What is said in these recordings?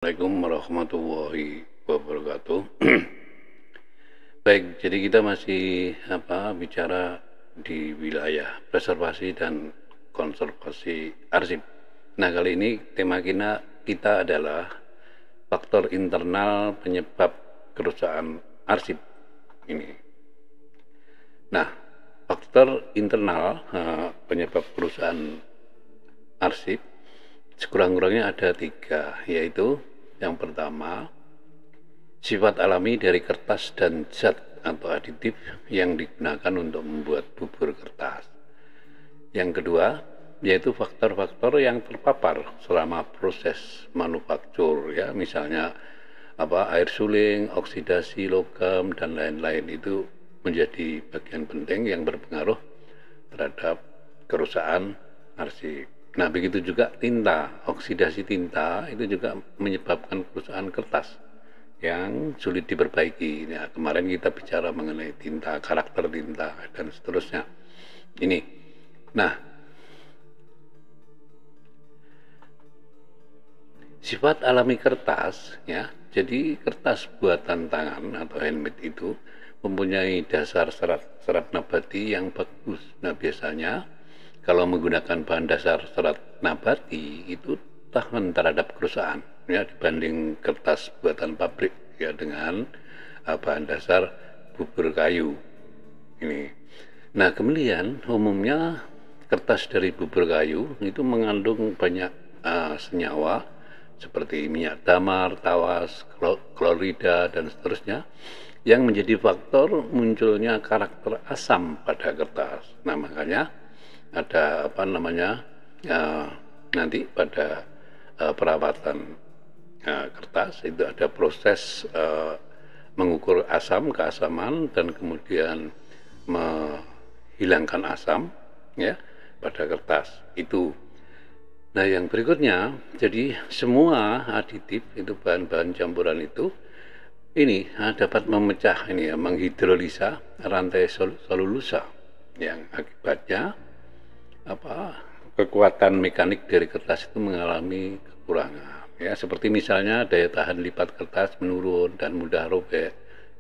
Assalamualaikum warahmatullahi wabarakatuh. Baik, jadi kita masih bicara di wilayah preservasi dan konservasi arsip. Nah, kali ini tema kita adalah faktor internal penyebab kerusakan arsip ini. Nah, faktor internal penyebab kerusakan arsip sekurang-kurangnya ada 3, yaitu yang pertama, sifat alami dari kertas dan zat atau aditif yang digunakan untuk membuat bubur kertas. Yang kedua, yaitu faktor-faktor yang terpapar selama proses manufaktur, ya, misalnya air suling, oksidasi logam dan lain-lain, itu menjadi bagian penting yang berpengaruh terhadap kerusakan arsip. Nah, begitu juga tinta, oksidasi tinta itu juga menyebabkan kerusakan kertas yang sulit diperbaiki. Nah, kemarin kita bicara mengenai tinta, karakter tinta, dan seterusnya. Ini. Nah, sifat alami kertas, ya, jadi kertas buatan tangan atau handmade itu mempunyai dasar serat nabati yang bagus. Nah, biasanya kalau menggunakan bahan dasar serat nabati itu tahan terhadap kerusakan, ya, dibanding kertas buatan pabrik, ya, dengan bahan dasar bubur kayu ini. Nah, kemudian umumnya kertas dari bubur kayu itu mengandung banyak senyawa seperti minyak damar, tawas, klorida dan seterusnya, yang menjadi faktor munculnya karakter asam pada kertas. Nah, makanya ada nanti pada perawatan kertas itu ada proses mengukur keasaman dan kemudian menghilangkan asam, ya, pada kertas itu. Nah, yang berikutnya, jadi semua aditif itu bahan-bahan campuran itu ini dapat memecah menghidrolisa rantai selulosa yang akibatnya kekuatan mekanik dari kertas itu mengalami kekurangan, ya, seperti misalnya daya tahan lipat kertas menurun dan mudah robek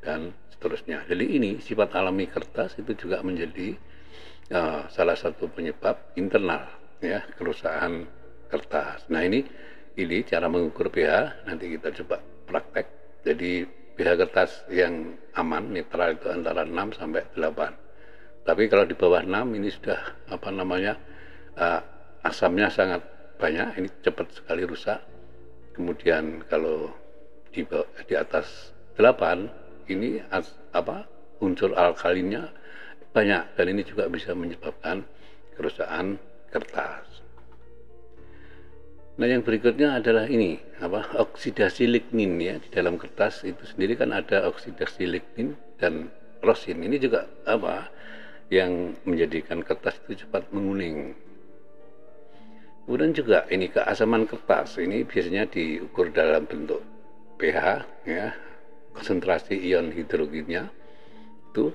dan seterusnya. Jadi ini sifat alami kertas itu juga menjadi salah satu penyebab internal, ya, kerusakan kertas. Nah, ini cara mengukur pH, nanti kita coba praktek. Jadi pH kertas yang aman netral itu antara 6 sampai 8. Tapi kalau di bawah 6 ini sudah asamnya sangat banyak, ini cepat sekali rusak. Kemudian kalau di atas 8 ini unsur alkalinnya banyak, dan ini juga bisa menyebabkan kerusakan kertas. Nah, yang berikutnya adalah ini oksidasi lignin, ya. Di dalam kertas itu sendiri kan ada oksidasi lignin dan rosin. Ini juga yang menjadikan kertas itu cepat menguning. Kemudian juga ini keasaman kertas ini biasanya diukur dalam bentuk pH, ya, konsentrasi ion hidrogennya itu.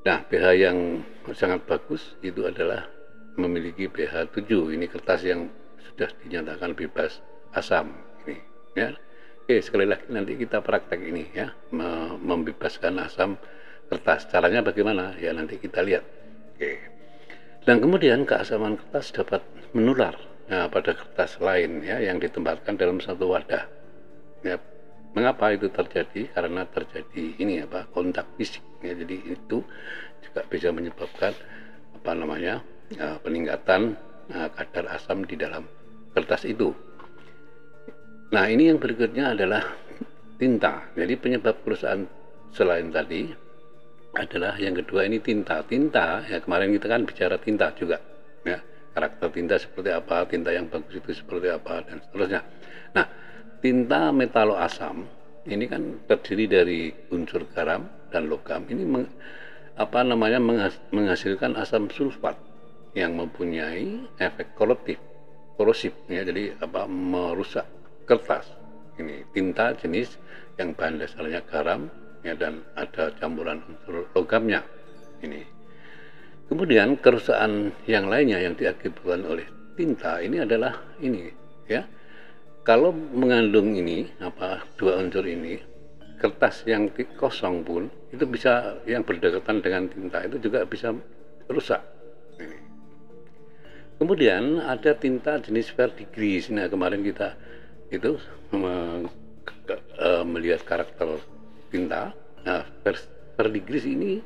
Nah, pH yang sangat bagus itu adalah memiliki pH 7. Ini kertas yang sudah dinyatakan bebas asam ini, ya. Oke, sekali lagi nanti kita praktek ini, ya, membebaskan asam kertas. Caranya bagaimana? Ya, nanti kita lihat. Oke. Dan kemudian keasaman kertas dapat menular pada kertas lain, ya, yang ditempatkan dalam satu wadah. Ya, mengapa itu terjadi? Karena terjadi kontak fisik, ya. Jadi itu juga bisa menyebabkan peningkatan kadar asam di dalam kertas itu. Nah, ini yang berikutnya adalah tinta. Jadi penyebab kerusakan selain tadi adalah yang kedua, ini tinta. Tinta, ya, kemarin kita kan bicara tinta juga, ya, karakter tinta seperti apa, tinta yang bagus itu seperti apa, dan seterusnya. Nah, tinta metaloasam ini kan terdiri dari unsur garam dan logam. Ini menghasilkan asam sulfat yang mempunyai efek korosif, ya, jadi merusak kertas. Ini tinta jenis yang bahan dasarnya garam, ya, dan ada campuran unsur logamnya ini. Kemudian kerusakan yang lainnya yang diakibatkan oleh tinta ini adalah ini, ya, kalau mengandung ini dua unsur ini, kertas yang kosong pun itu bisa, yang berdekatan dengan tinta itu juga bisa rusak. Ini. Kemudian ada tinta jenis verdigris. Nah, kemarin kita itu melihat karakter tinta. Nah, verdigris ini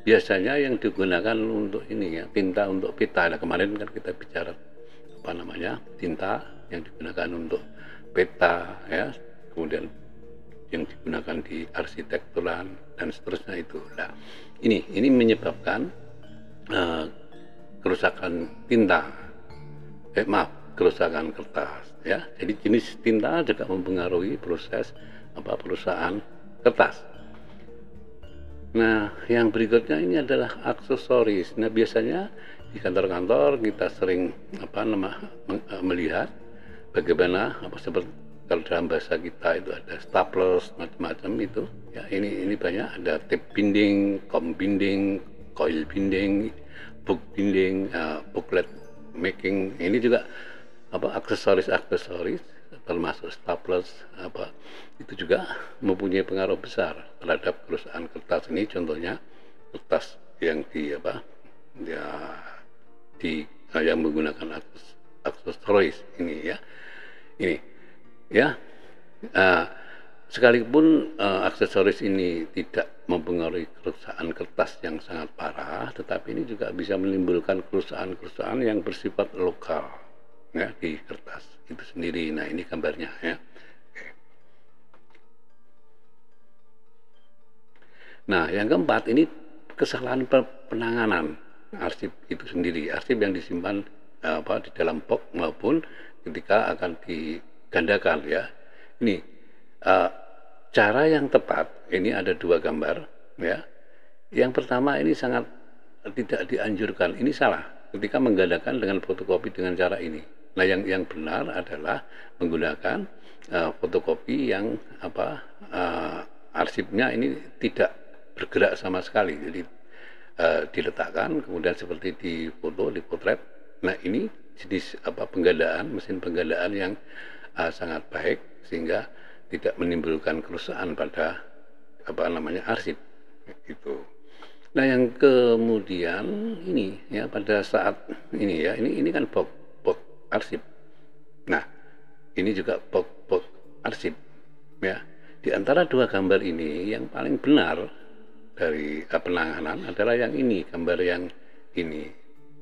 biasanya yang digunakan untuk ini ya, tinta untuk peta. Nah, kemarin kan kita bicara tinta yang digunakan untuk peta ya, kemudian yang digunakan di arsitekturan dan seterusnya itu. Nah, ini menyebabkan kerusakan tinta, kerusakan kertas ya. Jadi jenis tinta juga mempengaruhi proses perusahaan kertas. Nah, yang berikutnya ini adalah aksesoris. Nah, biasanya di kantor-kantor kita sering melihat bagaimana seperti kalau dalam bahasa kita itu ada staplers macam-macam itu ya. Ini banyak, ada tape binding, com binding, coil binding, book binding, booklet making. Ini juga aksesoris termasuk staplers itu juga mempunyai pengaruh besar terhadap kerusakan kertas. Ini contohnya kertas yang yang menggunakan aksesoris ini ya. Ini ya, sekalipun aksesoris ini tidak mempengaruhi kerusakan kertas yang sangat parah, tetapi ini juga bisa menimbulkan kerusakan yang bersifat lokal ya di kertas itu sendiri. Nah, ini gambarnya ya. Nah, yang keempat ini kesalahan penanganan arsip itu sendiri. Arsip yang disimpan di dalam box maupun ketika akan digandakan ya. Ini cara yang tepat, ini ada dua gambar ya. Yang pertama ini sangat tidak dianjurkan, ini salah ketika menggandakan dengan fotokopi dengan cara ini. Nah, yang benar adalah menggunakan fotokopi yang arsipnya ini tidak bergerak sama sekali. Jadi diletakkan kemudian seperti di foto, di potret. Nah, ini jenis mesin penggandaan yang sangat baik sehingga tidak menimbulkan kerusakan pada arsip itu. Nah, yang kemudian ini ya, pada saat ini ya, ini kan box arsip. Nah, ini juga box arsip ya. Di antara dua gambar ini yang paling benar dari penanganan adalah yang ini, gambar yang ini.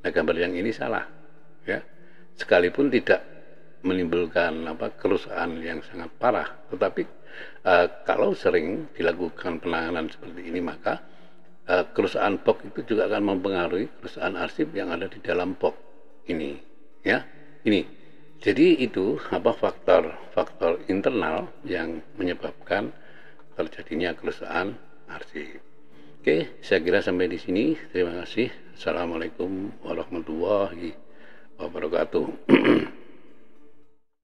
Nah, gambar yang ini salah ya, sekalipun tidak menimbulkan kerusakan yang sangat parah, tetapi kalau sering dilakukan penanganan seperti ini, maka kerusakan box itu juga akan mempengaruhi kerusakan arsip yang ada di dalam box ini ya. Ini jadi itu faktor internal yang menyebabkan terjadinya kerusakan arsip. Oke, saya kira sampai di sini. Terima kasih. Assalamualaikum warahmatullahi wabarakatuh.